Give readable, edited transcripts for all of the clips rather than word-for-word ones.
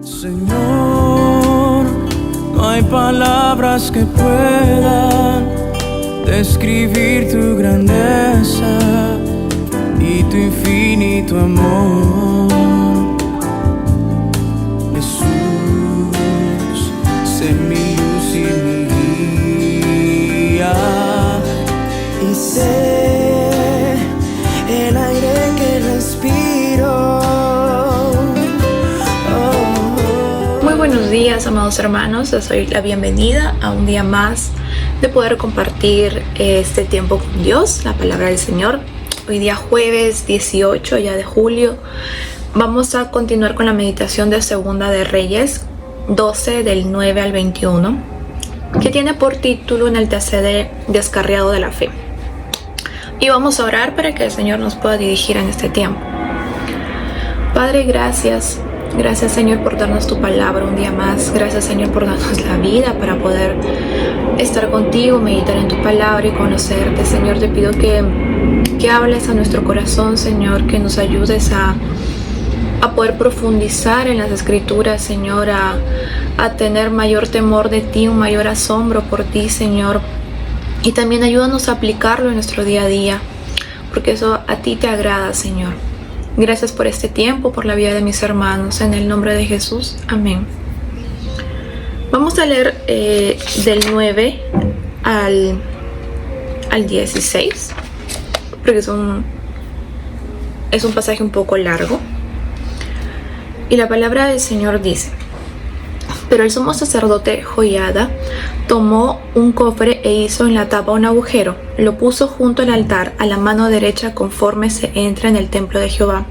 Señor, no hay palabras que puedan describir tu grandeza y tu infinito amor. Jesús, sé mi luz y mi guía, y sé el aire que respiro. Muy buenos días, amados hermanos. Les doy la bienvenida a un día más de poder compartir este tiempo con Dios, la palabra del Señor. Hoy día jueves 18 ya de julio vamos a continuar con la meditación de Segunda de Reyes 12 del 9 al 21, que tiene por título Enaltecer descarriado de la fe. Y vamos a orar para que el Señor nos pueda dirigir en este tiempo. Padre, gracias. Gracias, Señor, por darnos tu palabra un día más. Gracias, Señor, por darnos la vida para poder estar contigo, meditar en tu palabra y conocerte. Señor, te pido que hables a nuestro corazón, Señor, que nos ayudes a poder profundizar en las Escrituras, Señor, a tener mayor temor de ti, un mayor asombro por ti, Señor. Y también ayúdanos a aplicarlo en nuestro día a día, porque eso a ti te agrada, Señor. Gracias por este tiempo, por la vida de mis hermanos. En el nombre de Jesús. Amén. Vamos a leer del 9 al 16, porque es un pasaje un poco largo. Y la palabra del Señor dice: Pero el sumo sacerdote Joiada tomó un cofre e hizo en la tapa un agujero, lo puso junto al altar a la mano derecha conforme se entra en el templo de Jehová.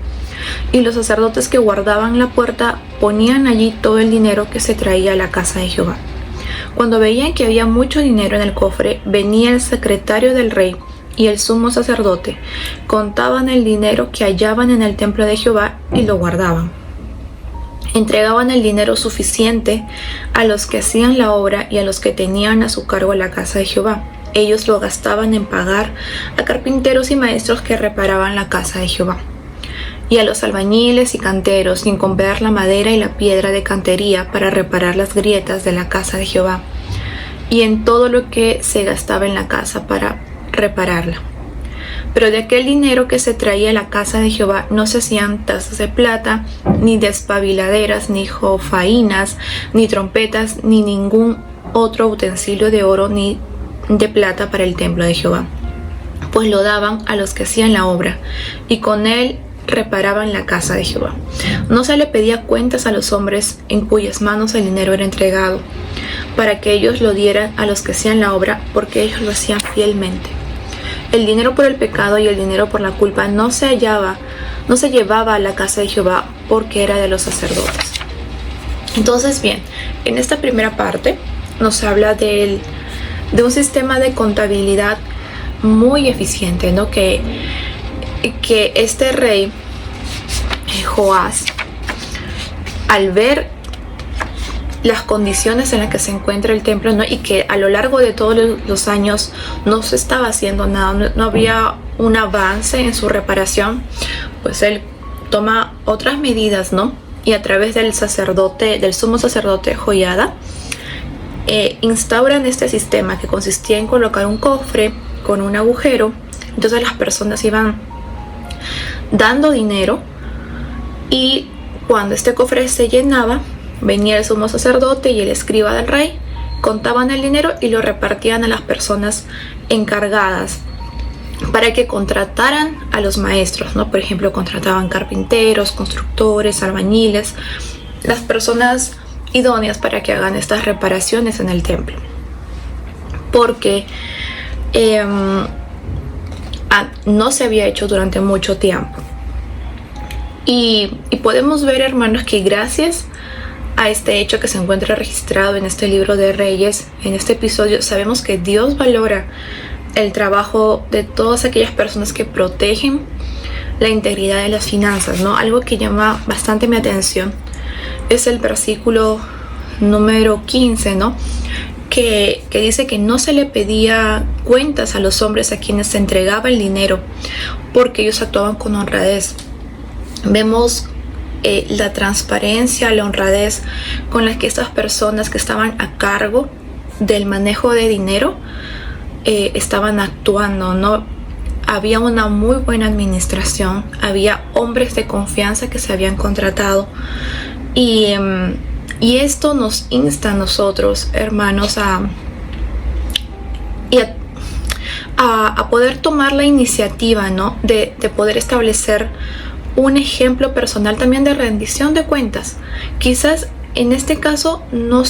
Y los sacerdotes que guardaban la puerta ponían allí todo el dinero que se traía a la casa de Jehová. Cuando veían que había mucho dinero en el cofre, venía el secretario del rey y el sumo sacerdote, contaban el dinero que hallaban en el templo de Jehová y lo guardaban. Entregaban el dinero suficiente a los que hacían la obra y a los que tenían a su cargo la casa de Jehová. Ellos lo gastaban en pagar a carpinteros y maestros que reparaban la casa de Jehová, y a los albañiles y canteros, sin comprar la madera y la piedra de cantería para reparar las grietas de la casa de Jehová, y en todo lo que se gastaba en la casa para repararla. Pero de aquel dinero que se traía a la casa de Jehová no se hacían tazas de plata, ni despabiladeras, ni jofainas, ni trompetas, ni ningún otro utensilio de oro ni de plata para el templo de Jehová, pues lo daban a los que hacían la obra, y con él reparaban la casa de Jehová. No se le pedía cuentas a los hombres en cuyas manos el dinero era entregado, para que ellos lo dieran a los que hacían la obra, porque ellos lo hacían fielmente. El dinero por el pecado y el dinero por la culpa no se llevaba a la casa de Jehová, porque era de los sacerdotes. Entonces, bien, en esta primera parte nos habla de un sistema de contabilidad muy eficiente, ¿no? Que este rey Joás, al ver las condiciones en las que se encuentra el templo, ¿no? Y que a lo largo de todos los años no se estaba haciendo nada, no había un avance en su reparación, pues él toma otras medidas, ¿no? Y a través del sumo sacerdote Joiada, instauran este sistema que consistía en colocar un cofre con un agujero. Entonces las personas iban dando dinero, y cuando este cofre se llenaba, venía el sumo sacerdote y el escriba del rey, contaban el dinero y lo repartían a las personas encargadas para que contrataran a los maestros, ¿no? Por ejemplo, contrataban carpinteros, constructores, albañiles, las personas idóneas para que hagan estas reparaciones en el templo, porque no se había hecho durante mucho tiempo. Y podemos ver, hermanos, que gracias a este hecho que se encuentra registrado en este libro de Reyes, en este episodio, sabemos que Dios valora el trabajo de todas aquellas personas que protegen la integridad de las finanzas, ¿no? Algo que llama bastante mi atención es el versículo número 15, ¿no? Que dice que no se le pedía cuentas a los hombres a quienes se entregaba el dinero, porque ellos actuaban con honradez. Vemos la transparencia, la honradez con la que estas personas que estaban a cargo del manejo de dinero estaban actuando, ¿no? Había una muy buena administración, había hombres de confianza que se habían contratado y esto nos insta a nosotros, hermanos, a poder tomar la iniciativa, ¿no? de poder establecer un ejemplo personal también de rendición de cuentas. Quizás en este caso no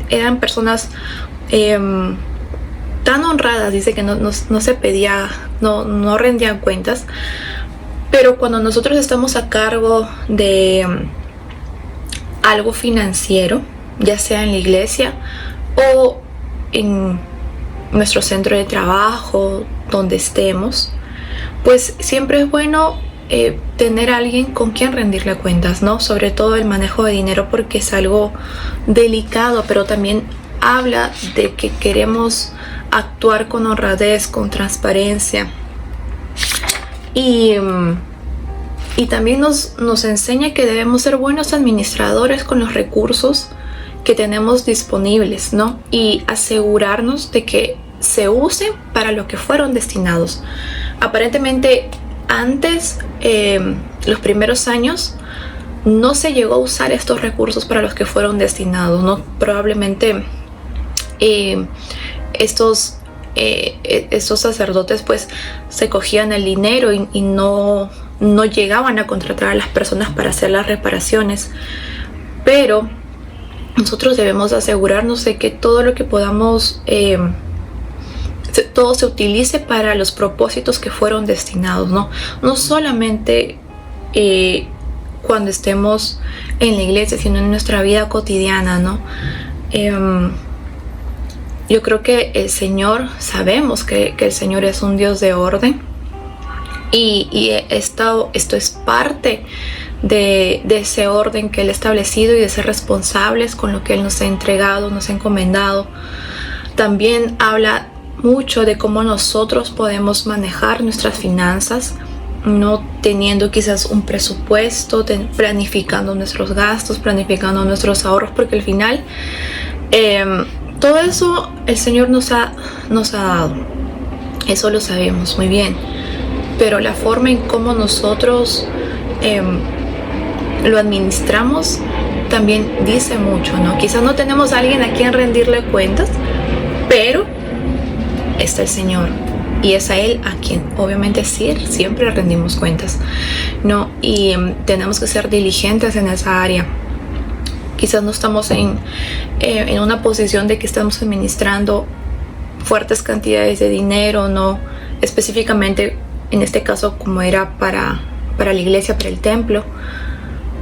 eran personas tan honradas, dice que no se pedía, no rendían cuentas, pero cuando nosotros estamos a cargo de algo financiero, ya sea en la iglesia o en nuestro centro de trabajo, donde estemos, pues siempre es bueno tener a alguien con quien rendirle cuentas, ¿no? Sobre todo el manejo de dinero, porque es algo delicado, pero también habla de que queremos actuar con honradez, con transparencia, y también nos enseña que debemos ser buenos administradores con los recursos que tenemos disponibles, ¿no? Y asegurarnos de que se usen para lo que fueron destinados. Aparentemente antes, los primeros años, no se llegó a usar estos recursos para los que fueron destinados, ¿no? Probablemente estos sacerdotes pues se cogían el dinero y no llegaban a contratar a las personas para hacer las reparaciones, pero nosotros debemos asegurarnos de que todo lo que podamos, todo se utilice para los propósitos que fueron destinados, no solamente cuando estemos en la iglesia, sino en nuestra vida cotidiana, ¿no? Yo creo que el Señor, sabemos que el Señor es un Dios de orden, y esto es parte de ese orden que Él ha establecido, y de ser responsables con lo que Él nos ha entregado, nos ha encomendado. También habla mucho de cómo nosotros podemos manejar nuestras finanzas, no teniendo quizás un presupuesto, planificando nuestros gastos, planificando nuestros ahorros, porque al final todo eso el Señor nos ha dado. Eso lo sabemos muy bien, pero la forma en cómo nosotros lo administramos también dice mucho, ¿no? Quizás no tenemos a alguien a quien rendirle cuentas, pero está el Señor, y es a Él a quien obviamente siempre rendimos cuentas, ¿no? Y tenemos que ser diligentes en esa área. Quizás no estamos en una posición de que estamos administrando fuertes cantidades de dinero, no específicamente en este caso como era para la iglesia, para el templo,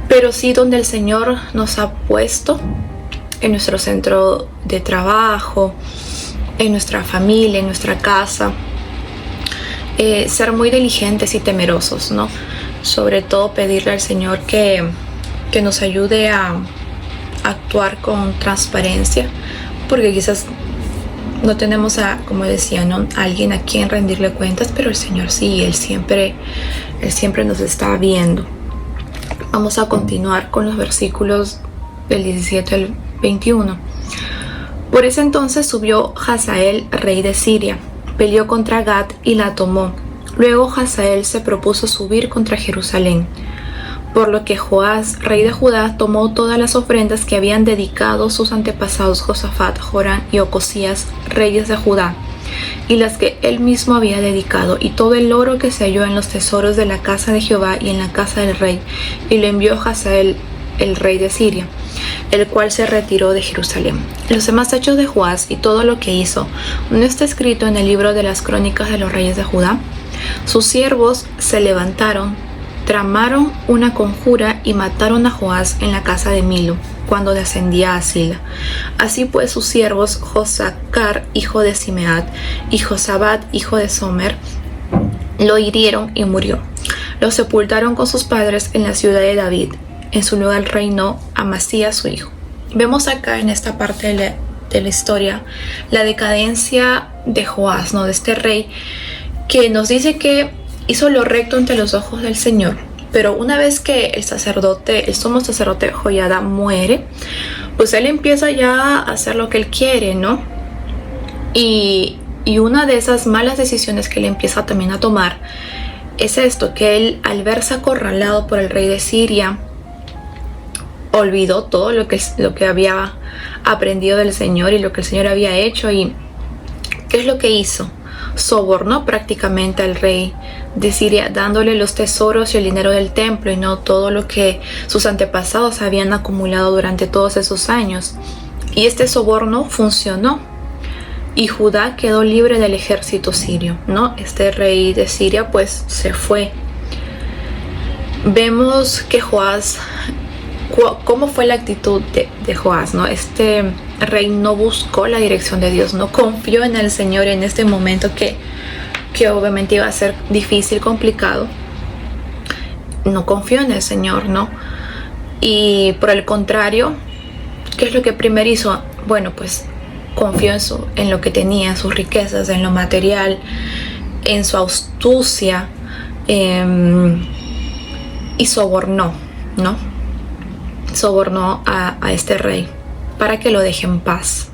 pero sí donde el Señor nos ha puesto en nuestro centro de trabajo, en nuestra familia, en nuestra casa. Ser muy diligentes y temerosos, ¿no? Sobre todo pedirle al Señor que nos ayude a actuar con transparencia, porque quizás no tenemos como decía, ¿no? Alguien a quien rendirle cuentas, pero el Señor sí, Él siempre nos está viendo. Vamos a continuar con los versículos del 17 al 21. Por ese entonces subió Hazael, rey de Siria, peleó contra Gat y la tomó. Luego Hazael se propuso subir contra Jerusalén, por lo que Joás, rey de Judá, tomó todas las ofrendas que habían dedicado sus antepasados Josafat, Joram y Ocosías, reyes de Judá, y las que él mismo había dedicado, y todo el oro que se halló en los tesoros de la casa de Jehová y en la casa del rey, y lo envió a Hazael, el rey de Siria, el cual se retiró de Jerusalén. Los demás hechos de Joás y todo lo que hizo, ¿no está escrito en el libro de las crónicas de los reyes de Judá? Sus siervos se levantaron, tramaron una conjura y mataron a Joás en la casa de Milo, cuando descendía a Sila. Así pues sus siervos, Josacar, hijo de Simeat, y Josabat, hijo de Somer, lo hirieron y murió. Lo sepultaron con sus padres en la ciudad de David. En su lugar reinó Amasías, su hijo. Vemos acá en esta parte de la historia la decadencia de Joás, ¿no? De este rey que nos dice que hizo lo recto ante los ojos del Señor, Pero una vez que el sumo sacerdote Joiada muere, pues él empieza ya a hacer lo que él quiere, ¿no? Y una de esas malas decisiones que él empieza también a tomar es esto, que él, al verse acorralado por el rey de Siria, olvidó todo lo que había aprendido del Señor y lo que el Señor había hecho. ¿Y qué es lo que hizo? Sobornó prácticamente al rey de Siria, dándole los tesoros y el dinero del templo y no todo lo que sus antepasados habían acumulado durante todos esos años. Y este soborno funcionó y Judá quedó libre del ejército sirio, ¿no? Este rey de Siria pues se fue. Vemos que Joás, cómo fue la actitud de Joás, ¿no? Este rey no buscó la dirección de Dios, no confió en el Señor en este momento que obviamente iba a ser difícil, complicado. No confió en el Señor, ¿no? Y por el contrario, ¿qué es lo que primero hizo? Bueno, pues confió en lo que tenía, en sus riquezas, en lo material, en su astucia, y sobornó, ¿no? Sobornó a este rey para que lo deje en paz.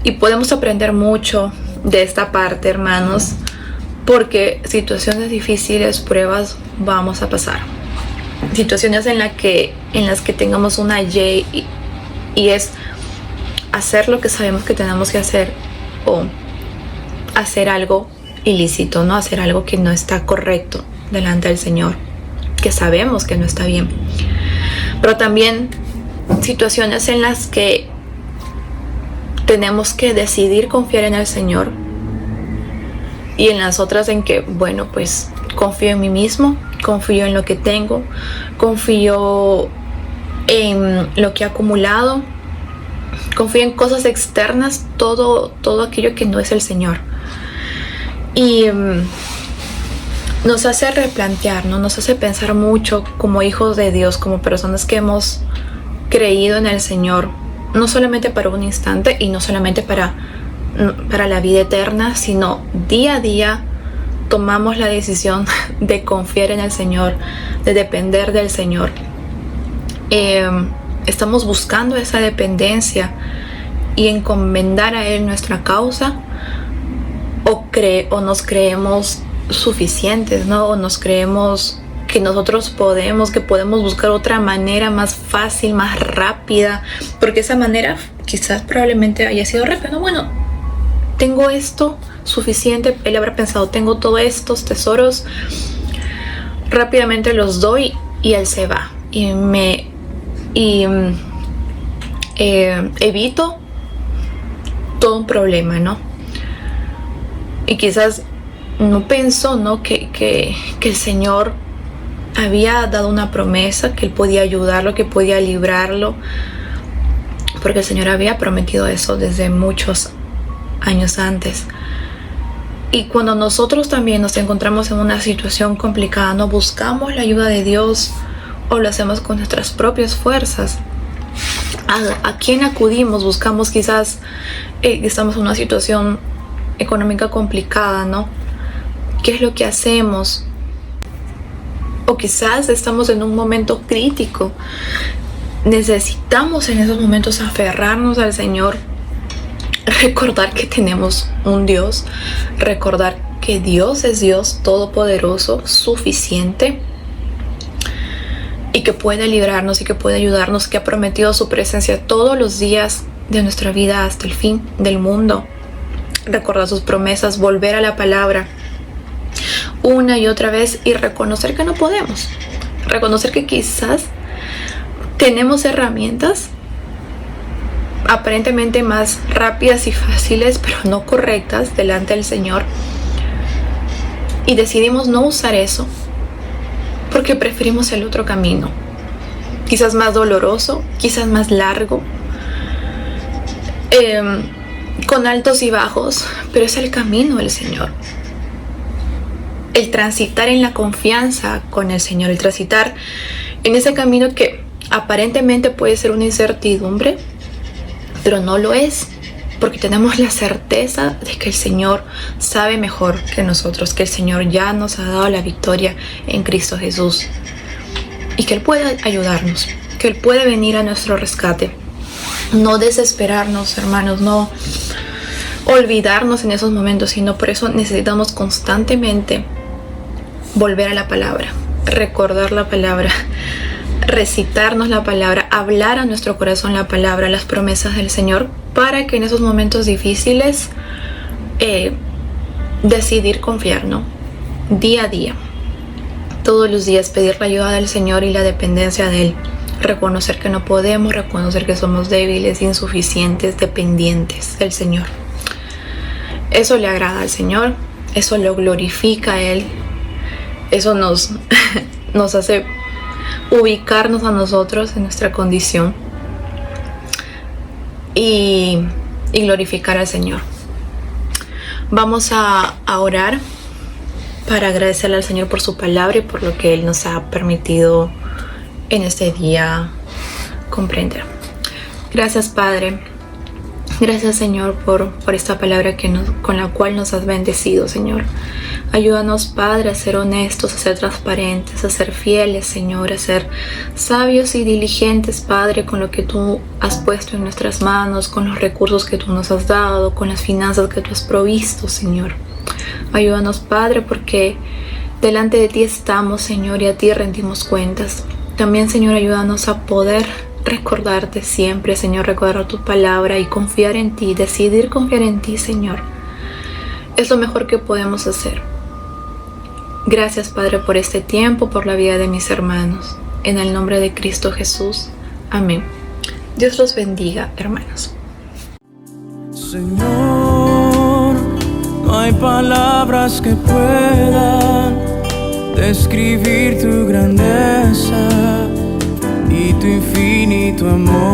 Y podemos aprender mucho de esta parte, hermanos, porque situaciones difíciles, pruebas vamos a pasar. Situaciones en las que tengamos una Y y es hacer lo que sabemos que tenemos que hacer o hacer algo ilícito, ¿no? Hacer algo que no está correcto delante del Señor, que sabemos que no está bien. Pero también situaciones en las que tenemos que decidir confiar en el Señor, y en las otras en que, bueno, pues confío en mí mismo, confío en lo que tengo, confío en lo que he acumulado, confío en cosas externas, todo aquello que no es el Señor. Y nos hace replantear, ¿no? Nos hace pensar mucho como hijos de Dios, como personas que hemos creído en el Señor, no solamente para un instante y no solamente para la vida eterna, sino día a día tomamos la decisión de confiar en el Señor, de depender del Señor. Estamos buscando esa dependencia y encomendar a Él nuestra causa, o nos creemos suficientes, ¿no? O nos creemos que nosotros que podemos buscar otra manera más fácil, más rápida, porque esa manera quizás probablemente haya sido rápida, ¿no? Bueno, tengo esto suficiente, él habrá pensado, tengo todos estos tesoros, rápidamente los doy y él se va y evito todo un problema, ¿no? Y quizás no pensó, ¿no? que el Señor había dado una promesa, que Él podía ayudarlo, que podía librarlo, porque el Señor había prometido eso desde muchos años antes. Y cuando nosotros también nos encontramos en una situación complicada, no buscamos la ayuda de Dios o lo hacemos con nuestras propias fuerzas. ¿A quién acudimos? Buscamos quizás, estamos en una situación económica complicada, ¿no? ¿Qué es lo que hacemos? O quizás estamos en un momento crítico. Necesitamos en esos momentos aferrarnos al Señor, recordar que tenemos un Dios, recordar que Dios es Dios todopoderoso, suficiente, y que puede librarnos y que puede ayudarnos, que ha prometido su presencia todos los días de nuestra vida hasta el fin del mundo. Recordar sus promesas, volver a la palabra una y otra vez y reconocer que no podemos, reconocer que quizás tenemos herramientas aparentemente más rápidas y fáciles, pero no correctas delante del Señor, y decidimos no usar eso porque preferimos el otro camino, quizás más doloroso, quizás más largo, con altos y bajos, pero es el camino del Señor. El transitar en la confianza con el Señor, el transitar en ese camino que aparentemente puede ser una incertidumbre, pero no lo es. porque tenemos la certeza de que el Señor sabe mejor que nosotros, que el Señor ya nos ha dado la victoria en Cristo Jesús y que Él puede ayudarnos, que Él puede venir a nuestro rescate. No desesperarnos, hermanos, no olvidarnos en esos momentos, sino por eso necesitamos constantemente volver a la palabra, recordar la palabra, recitarnos la palabra, hablar a nuestro corazón la palabra, las promesas del Señor, para que en esos momentos difíciles decidir confiar, ¿no? Día a día, todos los días pedir la ayuda del Señor y la dependencia de Él, reconocer que no podemos, reconocer que somos débiles, insuficientes, dependientes del Señor. Eso le agrada al Señor, eso lo glorifica a Él, eso nos hace ubicarnos a nosotros en nuestra condición y glorificar al Señor. Vamos a orar para agradecerle al Señor por su palabra y por lo que Él nos ha permitido en este día comprender. Gracias, Padre. Gracias, Señor, por esta palabra con la cual nos has bendecido, Señor. Ayúdanos, Padre, a ser honestos, a ser transparentes, a ser fieles, Señor, a ser sabios y diligentes, Padre, con lo que tú has puesto en nuestras manos, con los recursos que tú nos has dado, con las finanzas que tú has provisto, Señor. Ayúdanos, Padre, porque delante de ti estamos, Señor, y a ti rendimos cuentas. También, Señor, ayúdanos a poder recordarte siempre, Señor, recordar tu palabra y confiar en ti, decidir confiar en ti, Señor. Es lo mejor que podemos hacer. Gracias, Padre, por este tiempo, por la vida de mis hermanos. En el nombre de Cristo Jesús. Amén. Dios los bendiga, hermanos. Señor, no hay palabras que puedan describir tu grandeza y tu infinito amor.